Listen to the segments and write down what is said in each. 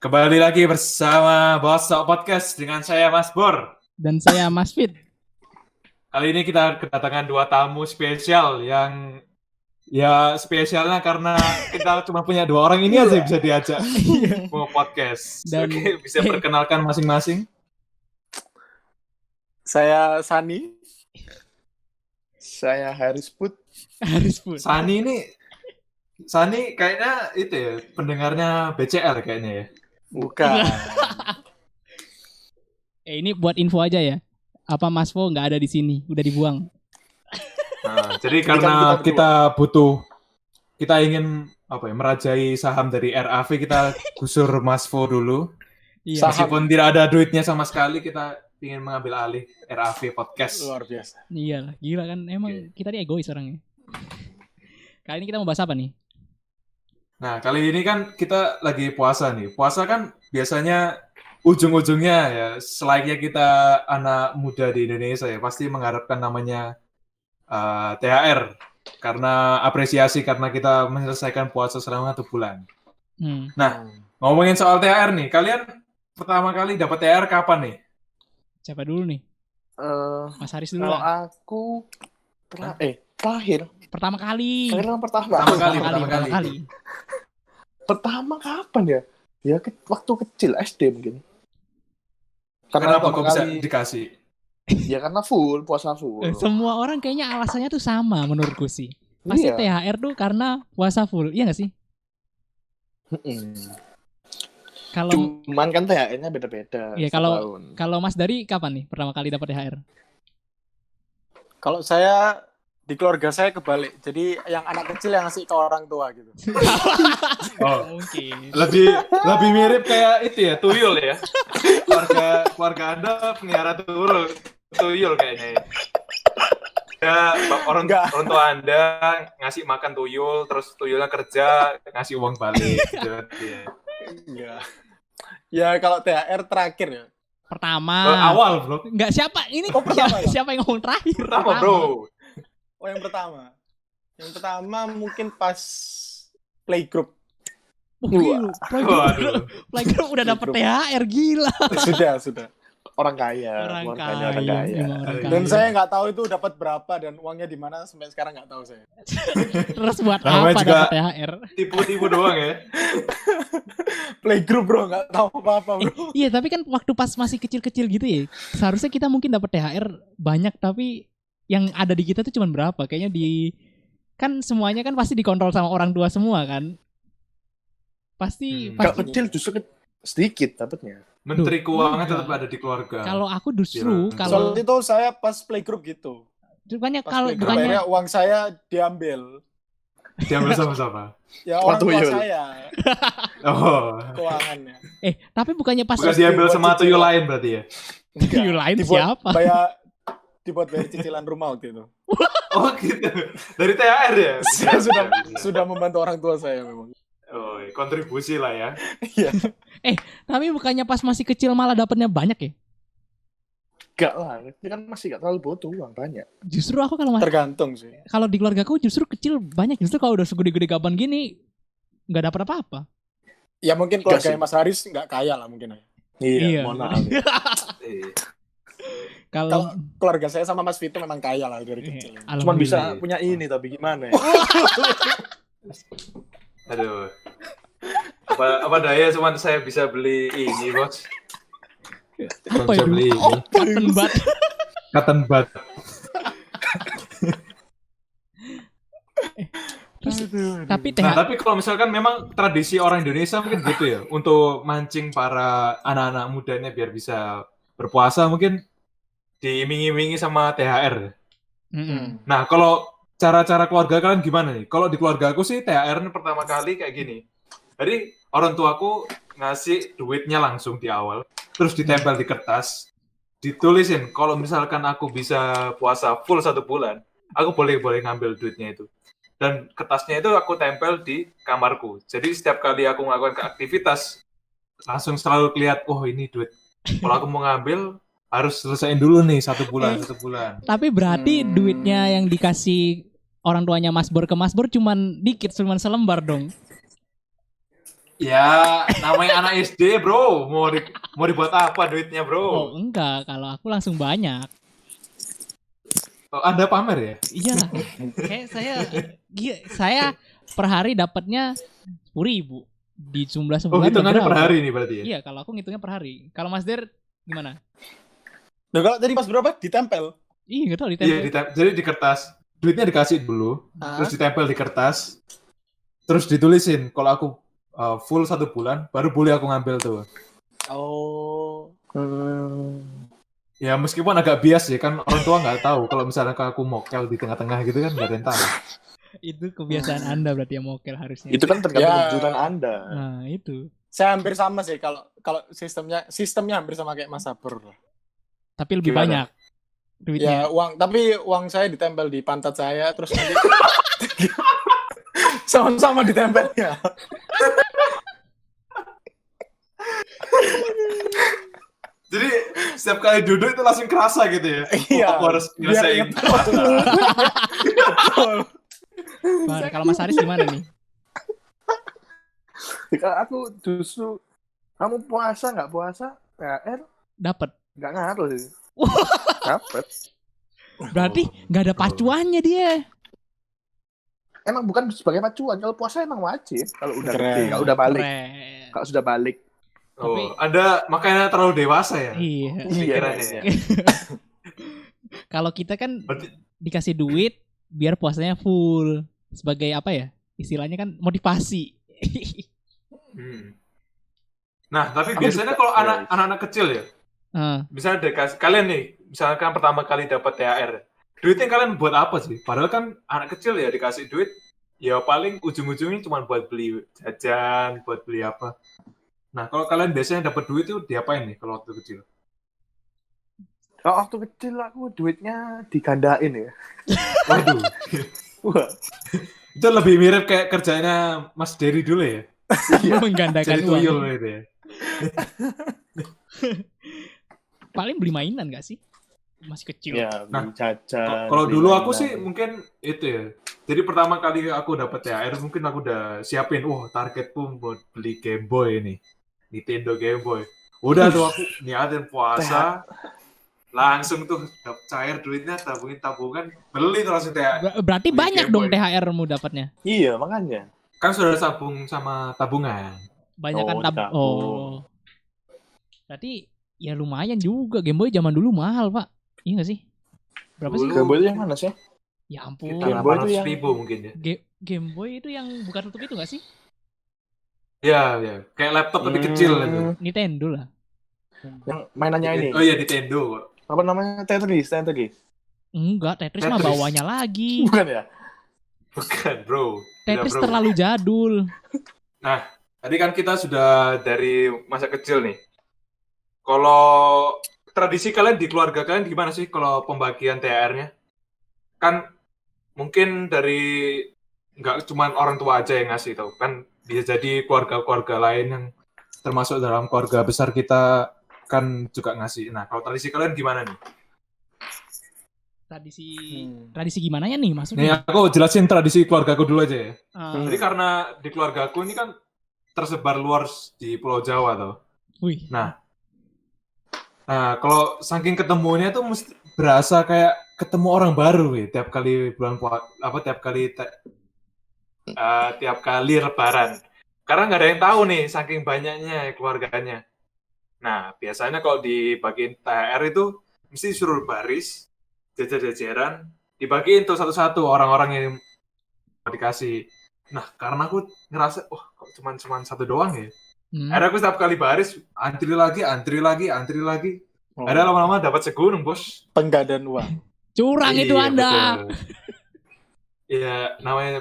Kembali lagi bersama Bosok Podcast dengan saya Mas Bor. Dan saya Mas Fit. Kali ini kita kedatangan 2 tamu spesial yang spesialnya karena kita cuma punya 2 orang ini aja bisa diajak mau podcast. Dan- Oke, bisa perkenalkan masing-masing. Saya Sani. Saya Haris Put. Haris Put. Sani kayaknya itu ya, pendengarnya BCR kayaknya ya. Bukan. Ini buat info aja ya. Apa Mas Fo nggak ada di sini, udah dibuang. Nah, jadi Ini kan karena kita kita ingin merajai saham dari RAV, kita gusur Mas Fo dulu. Iya. Saham. Meskipun tidak ada duitnya sama sekali, kita ingin mengambil alih RAV Podcast. Luar biasa. Iyalah, gila kan. Emang Oke. kita nih egois orangnya. Kali ini kita mau bahas apa nih? Nah, kali ini kan kita lagi puasa nih. Puasa kan biasanya ujung-ujungnya ya, selayaknya kita anak muda di Indonesia ya, pasti mengharapkan namanya THR. Karena apresiasi karena kita menyelesaikan puasa selama 1 bulan. Nah, ngomongin soal THR nih, kalian pertama kali dapat THR kapan nih? Siapa dulu nih? Mas Haris dulu Kalau lah. aku terakhir Pertama kali. Pertama kali. Pertama kapan ya? Ya waktu kecil SD mungkin. Kenapa pertama kok bisa kali- dikasih? Ya karena puasa full. Semua orang kayaknya alasannya tuh sama menurutku sih. Pasti Iya. THR tuh karena puasa full. Iya nggak sih? Mm-mm. Kalau Cuman kan THR-nya beda-beda. Iya, setahun. kalau Mas Dari kapan nih pertama kali dapat THR? Kalau saya di keluarga saya kebalik. Jadi yang anak kecil yang ngasih ke orang tua gitu. Oh, Mungkin. lebih mirip kayak itu ya, tuyul ya. Keluarga Anda pelihara tuyul kayaknya ya. Ya, orang Enggak. tua Anda ngasih makan tuyul, terus tuyulnya kerja, ngasih uang balik gitu. Ya. Enggak. Ya kalau THR terakhir ya. Pertama. Awal, Bro. Enggak, siapa? Ini pertama ya? siapa yang ngomong terakhir? Pertama, Bro. Oh yang pertama. Yang pertama mungkin pas playgroup. Gila. Waduh. Playgroup udah dapet THR, gila. Sudah. Orang kaya. Orang Keluarganya kaya. Emang orang Iya. kaya. Dan saya nggak tahu itu dapat berapa dan uangnya di mana sampai sekarang nggak tahu saya. Terus buat Namanya apa juga- dapat THR? Tipu-tipu doang ya. Playgroup bro, nggak tahu apa-apa bro. Iya, tapi kan waktu pas masih kecil-kecil gitu ya, seharusnya kita mungkin dapat THR banyak, tapi yang ada di kita tuh cuma berapa? Kayaknya kan semuanya kan pasti dikontrol sama orang tua semua kan? Pasti Kalau Kalau kecil justru sedikit dapatnya. Menteri Keuangan enggak. tetap ada di keluarga. Kalau aku justru Kira. kalau Soal itu saya pas playgroup gitu. bukannya Pas kalau playgroup bukannya akhirnya uang saya diambil. Diambil sama-sama. Ya orang tua tuyul. saya Oh. keuangannya. tapi bukannya pas Bukan diambil sama tuyul lain berarti ya? tuyul lain siapa? Dibuat bayar cicilan rumah waktu itu. Oh gitu. Dari THR ya? Saya sudah membantu orang tua saya memang. Oh, kontribusi lah ya. Iya. Tapi bukannya pas masih kecil malah dapatnya banyak ya? Enggak lah, ini kan masih gak terlalu butuh uang banyak. Justru aku Tergantung sih. kalau di keluargaku justru kecil banyak. Justru kalau udah segede-gede gaban gini nggak dapat apa-apa. Ya mungkin Enggak keluarga sih. Mas Haris nggak kaya lah mungkin. Iya. Mohon maaf. Kalau Kalau keluarga saya sama Mas Vito memang kaya lah dari kecil. Cuman bisa Alhamdulillah. punya ini tapi gimana ya? Aduh. Apa daya cuman saya bisa beli ini, Bos. Cuma Apa bisa itu? beli ini. cotton bud. Cotton bud. Tapi Nah, THR tapi kalau misalkan memang tradisi orang Indonesia mungkin gitu ya, untuk mancing para anak-anak mudanya biar bisa berpuasa mungkin diiming-imingi sama THR. Mm-mm. Nah, kalau cara-cara keluarga kalian gimana nih? Kalau di keluarga aku sih THR pertama kali kayak gini. Jadi orang tuaku ngasih duitnya langsung di awal, terus ditempel di kertas, ditulisin kalau misalkan aku bisa puasa full 1 bulan, aku boleh ngambil duitnya itu. Dan kertasnya itu aku tempel di kamarku. Jadi setiap kali aku melakukan aktivitas, langsung selalu kelihatan, oh ini duit. Kalau aku mau ngambil, harus selesaiin dulu nih 1 bulan. Tapi berarti duitnya yang dikasih orang tuanya Mas Bor ke Mas Bor cuman dikit, cuman selembar dong. Ya, namanya anak SD, bro. Mau dibuat apa duitnya, Oh bro? enggak, kalau aku langsung banyak. Oh, Anda pamer ya? Iya, kayak saya per hari dapatnya 10.000 di jumlah Oh, sebulan. hitungannya per berapa? hari nih berarti ya? Iya, kalau aku ngitungnya per hari. Kalau Mas Der gimana? Nah, kalau tadi pas berapa ditempel? Ih, nggak tahu Iya, ditempel. jadi di kertas. Duitnya dikasih dulu, Ah. terus ditempel di kertas, terus ditulisin kalau aku full 1 bulan, baru boleh aku ngambil tuh. Oh. Ya meskipun agak bias ya, kan orang tua nggak tahu kalau misalnya aku mokel di tengah-tengah gitu kan nggak ada yang tahu. Itu kebiasaan Anda berarti yang mokel harusnya. Itu kan tergantung Ya. kejujuran Anda. Nah, itu. Saya hampir sama sih kalau sistemnya hampir sama kayak Mas Sabur lah. Tapi lebih Gimana? banyak duitnya. Ya, tapi uang saya ditempel di pantat saya terus nanti sama-sama ditempelnya. Jadi setiap kali duduk itu langsung kerasa gitu ya. Iya. Aku harus Biar nyelesain. inget betul. Nah, kalau Mas Haris gimana nih? Kalau aku justru kamu puasa nggak puasa THR Dapat. nggak ngaruh sih. Dapat. Berarti nggak ada pacuannya dia. Emang bukan sebagai pacuan. Kalau puasa emang wajib. Kalau udah Keren. gede, kalau udah balik. Keren. Kalau sudah balik. Oh, Tapi- Anda makanya terlalu dewasa ya? Iya. Pikirannya Iya. ya? Kalau kita kan Berarti- dikasih duit biar puasanya full. Sebagai apa ya? Istilahnya kan motivasi. Hmm. Nah, tapi Aku biasanya juga, kalau guys. anak-anak kecil ya, Ah, misalnya kalian nih, misalkan pertama kali dapat THR, duitnya kalian buat apa sih? Padahal kan anak kecil ya dikasih duit, ya paling ujung-ujungnya cuma buat beli jajan, buat beli apa. Nah, kalau kalian biasanya dapat duit itu diapain nih kalau waktu kecil? Kalau waktu kecil aku duitnya digandain ya. Waduh, Wah. itu lebih mirip kayak kerjanya Mas Dery dulu ya, menggandakan jadi uang. tuyul gitu ya. Paling beli mainan gak sih? Masih kecil. Ya, Nah, beli jajan. Kalau beli dulu aku mainan. sih mungkin itu ya. Jadi pertama kali aku dapat THR mungkin aku udah siapin, targetku buat beli Game Boy ini, Nintendo Game Boy. Udah tuh aku niatin puasa, langsung tuh cair duitnya, tabungan, beli tuh langsung THR. Berarti Beli banyak Game dong Boy. THR-mu dapatnya. Iya, makanya. Kan sudah sabung sama tabungan. Banyak kan Oh, ditabung. Oh. Berarti ya lumayan juga. Game Boy zaman dulu mahal, Pak. Iya gak sih? Berapa sih? Dulu Game Boy itu yang mana sih? Ya ampun. Kita Game Boy itu 800 yang- ribu mungkin ya. Game Boy itu yang buka tutup itu gak sih? Ya, kayak laptop tapi kecil itu. Nintendo lah. Yang mainannya ini. Oh iya, Nintendo kok. Apa namanya? Tetris. Enggak, Tetris mah Tetris. bawahnya lagi. Bukan ya? Bukan, bro. Tetris bro. terlalu jadul. Tadi kan kita sudah dari masa kecil nih. Kalau tradisi kalian di keluarga kalian gimana sih kalau pembagian THR-nya? Kan mungkin dari nggak cuma orang tua aja yang ngasih tau. Kan bisa jadi keluarga-keluarga lain yang termasuk dalam keluarga besar kita kan juga ngasih. Nah, kalau tradisi kalian gimana nih? Tradisi gimana ya nih Nih, maksudnya? aku jelasin tradisi keluargaku dulu aja ya. Ah, Jadi karena di keluargaku ini kan tersebar luar di Pulau Jawa tuh. wih. Nah, kalau saking ketemunya tuh mesti berasa kayak ketemu orang baru ya tiap kali tiap kali Lebaran. Karena nggak ada yang tahu nih saking banyaknya keluarganya. Nah, biasanya kalau dibagiin THR itu mesti suruh baris, jajar-jajaran, dibagiin tuh satu-satu orang-orang yang mau dikasih. Nah, karena aku ngerasa, kok cuman satu doang ya. Akhirnya aku setiap kali baris, antri lagi. Oh. Ada lama-lama dapat segunung, bos. Penggadaan uang. Curang itu Iya, Anda. betul. Iya, namanya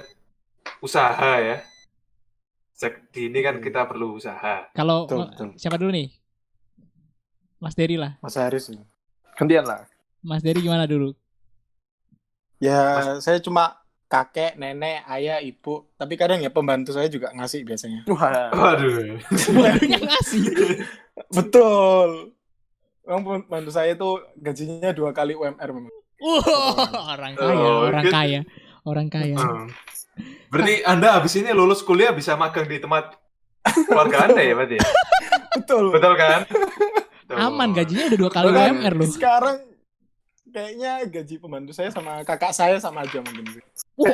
usaha ya. Di ini kan kita perlu usaha. Kalau Betul. siapa dulu nih? Mas Dery lah. Mas Haris. Gantian lah. Mas Dery gimana dulu? Ya, saya cuma kakek, nenek, ayah, ibu. Tapi kadang ya pembantu saya juga ngasih biasanya. Wah. Waduh. Barunya ngasih. Betul. Pembantu saya tuh gajinya 2 kali UMR memang. Orang kaya, Oh, orang gitu. kaya, orang kaya. Berarti Anda habis ini lulus kuliah bisa magang di tempat Keluarga Anda ya berarti? Betul. Betul kan? Tuh. Aman, gajinya udah 2 kali Bahkan UMR loh. sekarang kayaknya gaji pembantu saya sama kakak saya sama aja mungkin.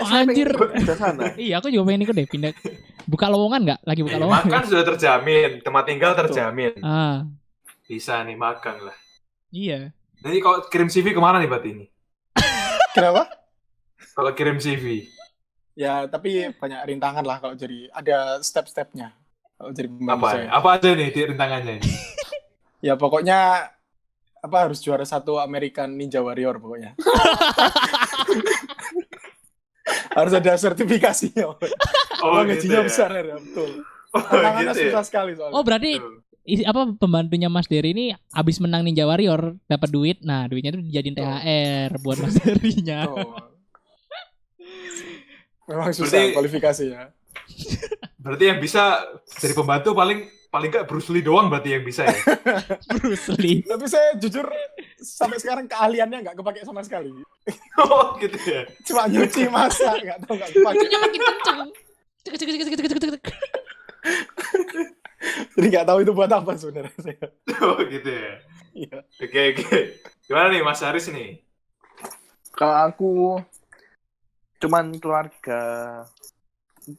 Anjir. Ke sana. Iya, aku juga pengen ikut deh pindah. Buka lowongan nggak? Lagi buka lowongan. Makan sudah terjamin, tempat tinggal terjamin. Ah, Bisa nih magang lah. iya. Jadi kalau kirim CV kemana nih berarti ini? Kenapa? Kalau kirim CV, Ya, tapi banyak rintangan lah kalau jadi ada step-stepnya. Kalau jadi pembantu apa? saya. Apa aja nih di rintangannya ini? Ya pokoknya harus juara 1 American Ninja Warrior pokoknya. Harus ada sertifikasinya. Oh, gajinya gitu ya? besar ya, betul. Oh, Tantangannya gitu ya? susah sekali soalnya. Oh, berarti Tuh. pembantunya Mas Dery ini abis menang Ninja Warrior dapat duit. Nah, duitnya tuh dijadiin THR buat Mas Dery-nya. Betul. Memang susah Berarti- kualifikasinya. Berarti yang bisa jadi pembantu paling nggak Bruce Lee doang berarti yang bisa ya? Bruce Lee. Tapi saya jujur sampai sekarang keahliannya nggak kepake sama sekali. Oh gitu ya? Cuma nyuci masak, nggak kepake. Duitnya makin kenceng. Cek, cek, cek, cek, cek, cek, cek. Jadi nggak tahu itu buat apa sebenarnya saya. Oh gitu ya? Iya. Oke. Gimana nih Mas Haris nih? Kalau aku cuman keluarga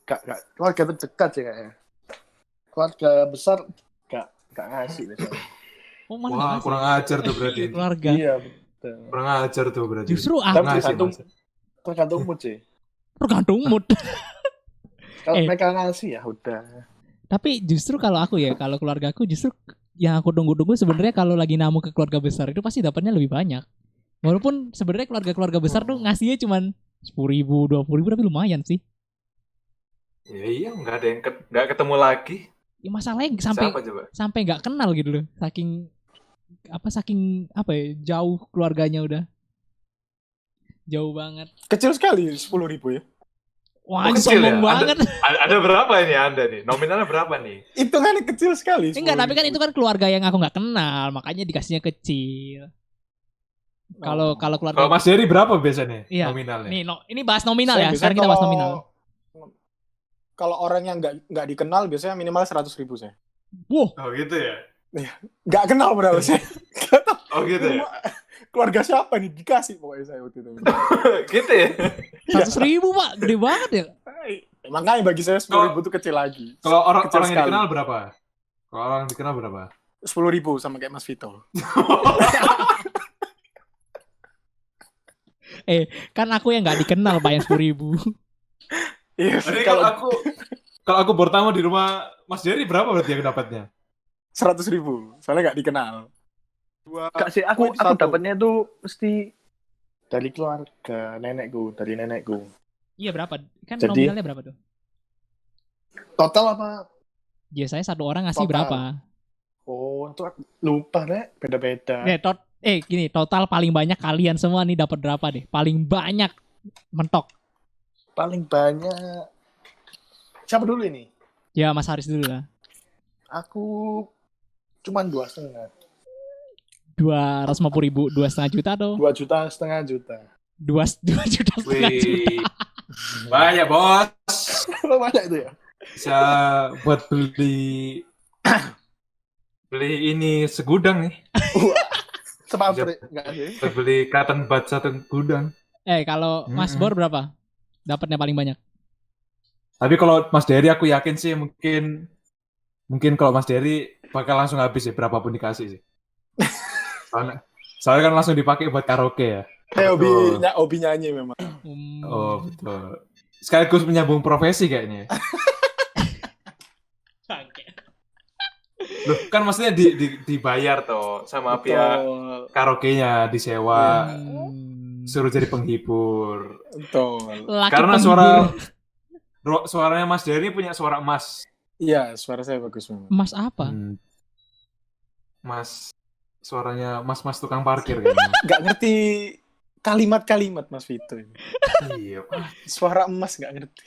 gak keluarga terdekat sih kayaknya. Keluarga besar gak ngasih biasanya. Oh, mana Wah nggak kurang ngasih? ajar tuh berarti. Keluarga. Iya betul. Kurang ajar tuh berarti. Justru Tapi aku Ngasih, tergantung Mas. tergantung mood sih. tergantung mood. Kalau Eh. mereka ngasih ya udah. Tapi justru kalau aku ya, kalau keluarga aku justru yang aku tunggu-tunggu sebenarnya kalau lagi namu ke keluarga besar itu pasti dapatnya lebih banyak. Walaupun sebenarnya keluarga-keluarga besar tuh ngasihnya cuman 10.000, 20.000 tapi lumayan sih. Ya iya nggak ada yang nggak ketemu lagi. Ya masalahnya sampai Siapa coba? sampai nggak kenal gitu loh. Saking apa ya, jauh keluarganya udah. Jauh banget. Kecil sekali 10.000 ya. Wah, Oh, kecil sombong ya? banget. Ada berapa ini Anda nih? Nominalnya berapa nih? Hitungannya kecil sekali. Enggak, tapi kan 10.000. itu kan keluarga yang aku nggak kenal, makanya dikasihnya kecil. Kalau Oh. keluarga Kalau Mas Dery berapa biasanya Iya. nominalnya? nih, ini bahas nominal Saya ya. biasanya Sekarang kita bahas kalau- nominal. Kalau orang yang nggak dikenal biasanya minimal 100.000 saya. Wow, Oh gitu ya? Nggak kenal padahal saya. Nggak tahu. Oh gitu ya? Keluarga siapa nih dikasih pokoknya saya waktu itu. Gitu ya? 100.000 Pak, gede banget ya. Makanya bagi saya 10.000 itu kecil lagi. Kalau orang Kecil yang sekali. dikenal berapa? Kalau orang yang dikenal berapa? 10.000 sama kayak Mas Vito. Kan aku yang nggak dikenal Pak yang 10.000. Iya. Jadi Kalau kalau aku bertamu di rumah Mas Dery berapa berarti yang dapatnya? 100.000, soalnya nggak dikenal. Gak sih, aku Satu. dapatnya itu mesti dari keluarga dari nenekku. Iya berapa? Kan Jadi- nominalnya berapa tuh? Total apa? Biasanya satu orang ngasih Total. berapa? Oh, itu aku lupa deh, beda-beda. Gini, total paling banyak kalian semua nih dapat berapa deh? Paling banyak mentok. Paling banyak. Siapa dulu ini? Ya Mas Haris dulu lah. Aku cuman 2,5. 250.000, 2,5 juta atau 2,5 juta. 2 juta setengah juta. Wih, banyak bos. Banyak itu ya? Bisa buat beli ini segudang nih. Sepamper enggak sih? Buat beli cotton bud satu gudang. Kalau Mas Mm-mm. Bor berapa? Dapatnya paling banyak. Tapi kalau Mas Dery aku yakin sih mungkin kalau Mas Dery bakal langsung habis ya berapapun dikasih sih. Soalnya kan langsung dipakai buat karaoke ya. Kayak hobi nyanyi memang. Oh betul. Sekaligus menyambung profesi kayaknya. Loh, kan maksudnya dibayar toh sama pihak Betul. karaoke-nya disewa, Hmm. suruh jadi penghibur. Betul. Laki Karena penghibur. suaranya Mas Dery punya suara emas. Iya, suara saya bagus memang. Mas apa? Mas suaranya mas tukang parkir kayaknya. Nggak ngerti kalimat-kalimat Mas Vito ini. Iya. Suara emas nggak ngerti.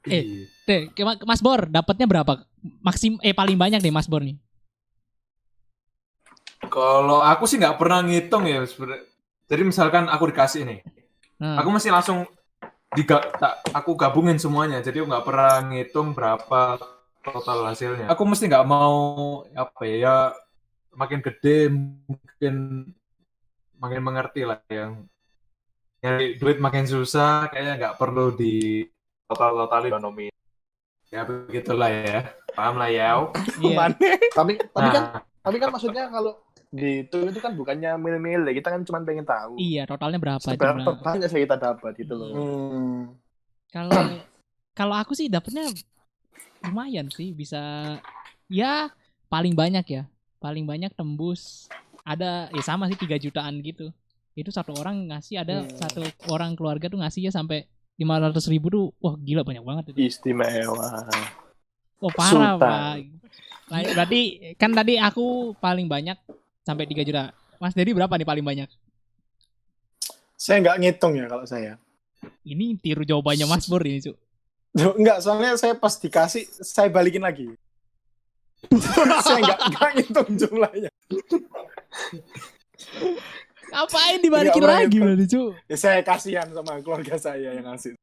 Iya. Mas Bor dapatnya berapa? Paling banyak nih Mas Bor nih. Kalau aku sih nggak pernah ngitung ya sebenarnya. Jadi misalkan aku dikasih nih, Nah, aku mesti langsung aku gabungin semuanya. Jadi aku nggak pernah ngitung berapa total hasilnya. Aku mesti nggak mau apa ya makin gede mungkin makin mengerti lah yang nyari duit makin susah kayaknya nggak perlu di totalin ekonomi. Ya begitulah ya. Paham lah ya. Iya. Mana? Tapi kan maksudnya kalau gitu itu kan bukannya milih-milih, kita kan cuma pengen tahu Iya, totalnya berapa seberapa jumlah. banyak sih kita dapat gitu loh. Kalau kalau aku sih dapatnya lumayan sih, bisa ya paling banyak ya. Paling banyak tembus ada ya sama sih 3 jutaan gitu. Itu satu orang ngasih ada satu orang keluarga tuh ngasih ya sampai 500.000 tuh. Wah, gila banyak banget itu. Istimewa. Oh, parah, Sultan. Pak. Nah, berarti kan tadi aku paling banyak sampai 3 juta. Mas Dedi berapa nih paling banyak? Saya nggak ngitung ya kalau saya. Ini tiru jawabannya Mas Bur ini, Cuk. Enggak, soalnya saya pas dikasih, saya balikin lagi. Saya nggak ngitung jumlahnya. Ngapain dibalikin Nggak lagi pernah berarti, Cuk? Ya, saya kasihan sama keluarga saya yang ngasih.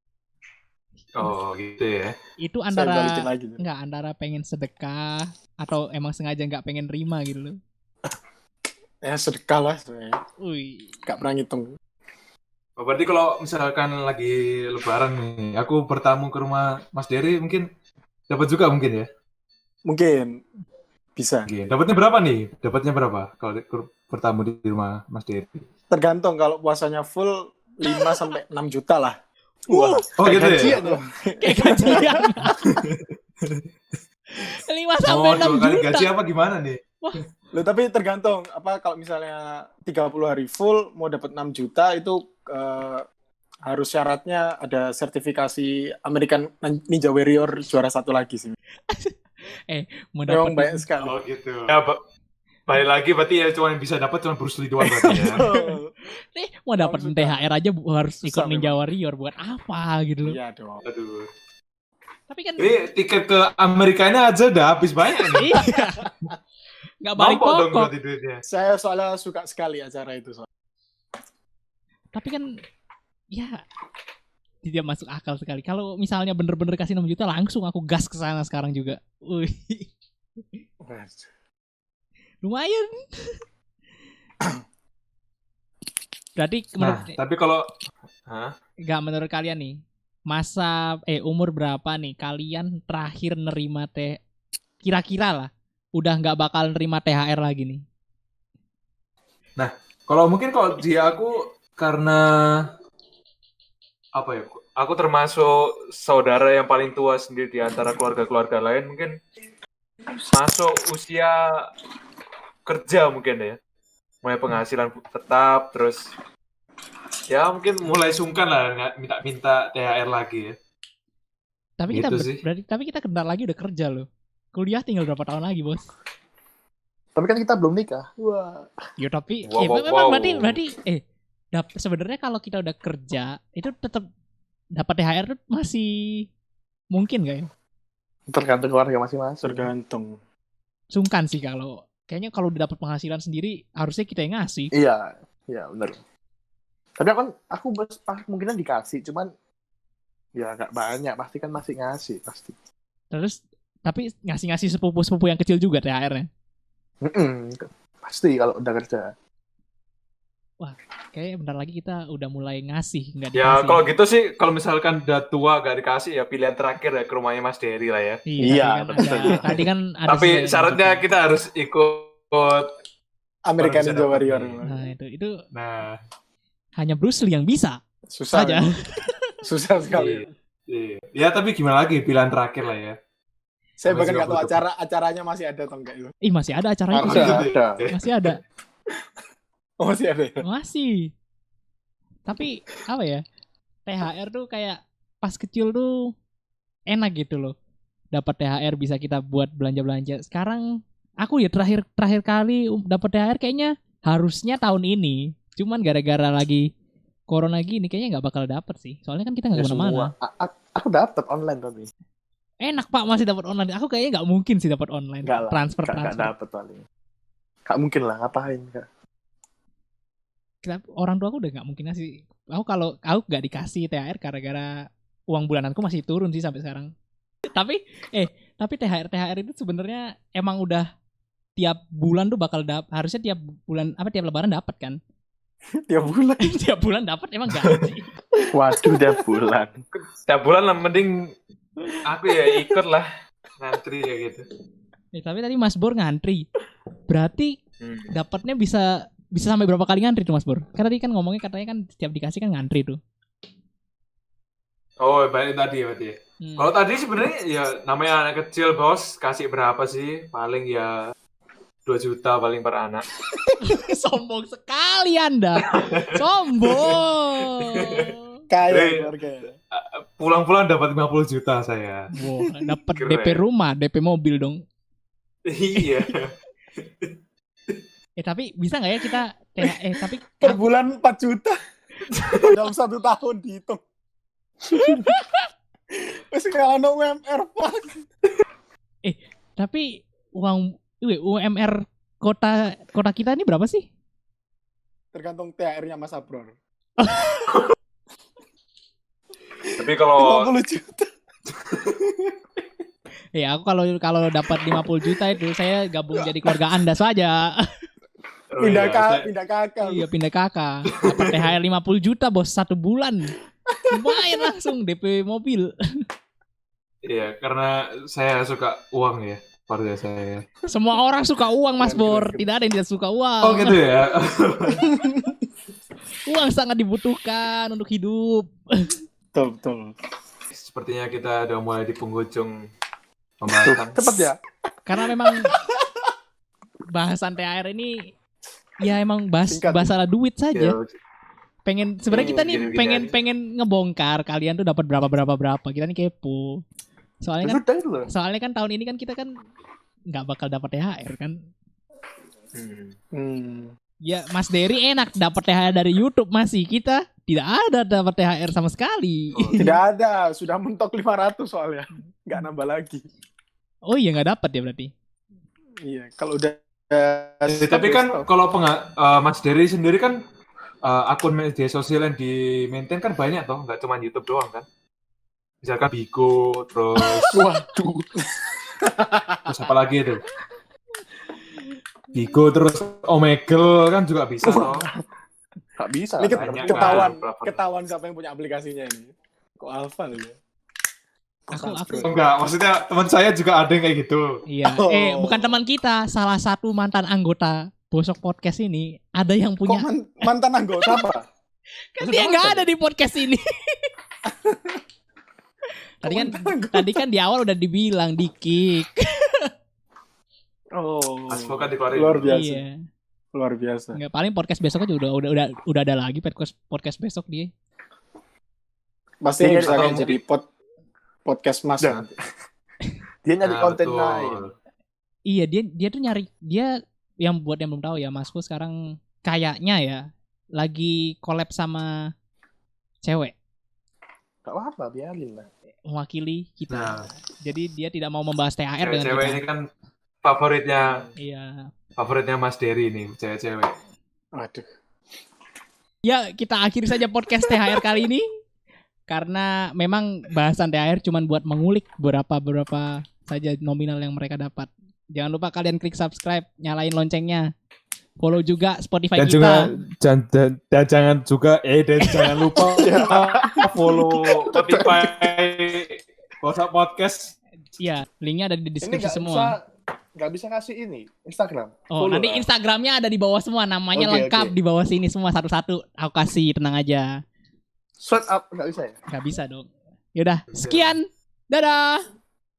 Oh gitu ya. Itu Saya antara balikin lagi. enggak antara pengen sedekah atau emang sengaja nggak pengen terima gitu loh. Ya sedekah lah saya. Wih. Nggak pernah ngitung. Oh, berarti kalau misalkan lagi lebaran nih, aku bertamu ke rumah Mas Dery mungkin dapat juga mungkin ya. Mungkin bisa. Mungkin. Dapatnya berapa nih? Dapatnya berapa kalau bertamu di rumah Mas Dery? Tergantung kalau puasanya full 5 sampai 6 juta lah. Wah, Oh gitu ya. Gajian loh. Kayak gajian. 5 sampai Oh, 6 2 kali juta. gaji apa gimana nih? loh, tapi tergantung apa kalau misalnya 30 hari full mau dapat 6 juta itu harus syaratnya ada sertifikasi American Ninja Warrior juara 1 lagi sih. Mau Memang dapat banyak sekali. Oh gitu. Ya, balik lagi berarti ya cuma yang bisa dapat cuma Bruce Lee doang berarti ya. nih mau dapat Susah. THR aja harus ikut Susah Ninja memang. Warrior buat apa gitu loh. Iya dong. Aduh. Tapi kan Ini tiket ke Amerikanya aja udah habis banyak nih. iya. Nggak balik Mampok dong pokok. berarti duitnya. Saya soalnya suka sekali acara itu. Tapi kan ya tidak masuk akal sekali. Kalau misalnya bener-bener kasih 6 juta langsung aku gas ke sana sekarang juga. Wih. Lumayan. Berarti Nah, tapi kalau nggak menurut kalian nih masa umur berapa nih kalian terakhir nerima kira-kira lah udah nggak bakal nerima THR lagi nih? kalau mungkin kalau di aku karena apa ya? Aku termasuk saudara yang paling tua sendiri di antara keluarga-keluarga lain mungkin masuk usia kerja mungkin ya. Mulai penghasilan tetap terus ya mungkin mulai sungkan lah nggak minta THR lagi ya. Tapi kita Gitu sih. tapi kita bentar lagi udah kerja loh. Kuliah tinggal berapa tahun lagi, Bos? Tapi kan kita belum nikah. Wah. Ya tapi Wow, memang wow. berarti sebenarnya kalau kita udah kerja itu tetap dapat THR tuh masih mungkin gak ya? Tergantung keluarga masing-masing. Tergantung. Sungkan sih kayaknya kalau udah dapat penghasilan sendiri harusnya kita yang ngasih. Iya, iya benar. Tapi aku mungkinan dikasih, cuman ya nggak banyak, pasti kan masih ngasih pasti. Terus tapi ngasih sepupu-sepupu yang kecil juga THR-nya. Pasti kalau udah kerja. Kayaknya bentar lagi kita udah mulai ngasih, nggak dikasih. Ya kalau gitu sih kalau misalkan udah tua gak dikasih ya pilihan terakhir ya ke rumahnya Mas Dery lah ya. Iya, Tadi kan ada Tapi syaratnya kita harus ikut. American Bisa Ninja dapat Warrior. nih. Nah, itu Nah, hanya Bruce Lee yang bisa Susah. saja. memang. Susah sekali. iya. Ya tapi gimana lagi pilihan terakhir lah ya. Saya Masih bahkan nggak tahu butuh. acaranya masih ada atau enggak itu. Ih, masih ada acaranya. Masih ada. Masih ada. Oh, masih ada. Ya? Masih. Tapi apa ya? THR tuh kayak pas kecil tuh enak gitu loh. Dapat THR bisa kita buat belanja-belanja. Sekarang aku ya terakhir kali dapat THR kayaknya harusnya tahun ini. Cuman gara-gara lagi corona gini kayaknya nggak bakal dapet sih. Soalnya kan kita nggak Ya kemana-mana. semua. Aku dapat online tapi. Enak Pak masih dapat online. Aku kayaknya nggak mungkin sih dapat online. Enggak lah. Transfer. Enggak dapat paling. Enggak mungkin lah, ngapain Kak? Orang tua aku udah nggak mungkin ngasih. Aku nggak dikasih THR gara-gara uang bulananku masih turun sih sampai sekarang. Tapi Tapi THR itu sebenarnya emang udah tiap bulan tuh bakal harusnya tiap bulan tiap lebaran dapat kan? Tiap bulan. Tiap bulan dapat emang gaji. Waduh, udah bulan. Setiap bulan lah, mending aku ya ikut lah ngantri kayak gitu. Tapi tadi Mas Bor ngantri. Berarti dapatnya bisa sampai berapa kali ngantri tuh Mas Bor? Kan tadi kan ngomongnya katanya kan setiap dikasih kan ngantri tuh. Oh, balik tadi ya berarti. Kalau tadi sebenarnya ya namanya anak kecil, Bos, kasih berapa sih? Paling ya 2 juta paling per anak. Sombong sekali Anda. Sombong. Kaya keluarga. Pulang-pulang dapat 50 juta saya. Wow, dapat Keren. DP rumah, DP mobil dong. Iya. Tapi bisa nggak ya kita tapi Per bulan 4 juta. Dalam 1 tahun dihitung. Masih kalah no UMR Pak. tapi uang UMR kota kita ini berapa sih? Tergantung THR-nya Mas Abror. Tapi kalau 50 juta. Ya aku kalau dapat 50 juta itu saya gabung jadi keluarga Anda saja. Pindah saya- kakak. Iya pindah kakak. Dapat THR 50 juta bos 1 bulan. Lumayan langsung DP mobil. Iya, karena saya suka uang ya, keluarga saya. Semua orang suka uang Mas Bor. Tidak ada yang tidak suka uang. Oh gitu ya. Uang sangat dibutuhkan untuk hidup. Betul. Sepertinya kita udah mulai di penghujung pembahasan. Cepet ya. Karena memang bahasan THR ini ya emang Singkat. masalah duit saja. Ya, Sebenarnya kita nih gini-gini aja. pengen ngebongkar kalian tuh dapat berapa. Kita nih kepo. Soalnya kan Sudah itu loh. Soalnya kan tahun ini kan kita kan nggak bakal dapat THR kan. Ya Mas Dery enak dapat THR dari YouTube, masih kita tidak ada dapat THR sama sekali. Oh, Tidak ada, sudah mentok 500 soalnya. Nggak nambah lagi. Oh iya nggak dapat ya berarti. Iya, kalau udah tapi kan kalau Mas Dery sendiri kan akun media sosial yang di maintain kan banyak toh, nggak cuma YouTube doang kan. Misalkan Bigo, terus Waduh. apa lagi itu? Bigo terus Omegle kan juga bisa toh. Gak bisa. Ini Banyak ketahuan siapa yang punya aplikasinya ini. Kok Alfa loh ya? Aku Enggak, maksudnya teman saya juga ada yang kayak gitu. iya. Oh. Bukan teman kita, salah satu mantan anggota Bosok Podcast ini ada yang Kok punya. mantan anggota apa? Kan dia nggak ada di podcast ini. Tadi kan di awal udah dibilang di kick. Oh, Advokat dikeluarin. luar biasa. Iya. Luar biasa. Nggak, paling podcast besok aja udah ada lagi podcast besok dia. Pasti Dia bisa atau kayak mungkin- jadi podcast Mas Jangan. nanti. Dia nyari konten betul. lain. Iya dia tuh nyari yang buat yang belum tahu ya Mas Fu sekarang kayaknya ya lagi collab sama cewek Gak apa-apa, biarin lah. mewakili kita. Nah, Jadi dia tidak mau membahas THR dengan cewek-cewek kita. ini kan favoritnya Iya. Mas Dery nih, cewek-cewek. Waduh. Ya kita akhiri saja podcast THR kali ini karena memang bahasan THR cuman buat mengulik berapa saja nominal yang mereka dapat. Jangan lupa kalian klik subscribe, nyalain loncengnya. Follow juga Spotify Dan kita. juga jangan lupa follow Spotify WhatsApp Podcast. Iya, linknya ada di Ini deskripsi semua. gak bisa kasih ini Instagram. Oh, Follow nanti lah. Instagramnya ada di bawah semua, namanya Oke, lengkap oke. di bawah sini semua satu-satu. Aku kasih, tenang aja. Swipe up gak bisa ya? Gak bisa dong. Yaudah, sekian. Dadah.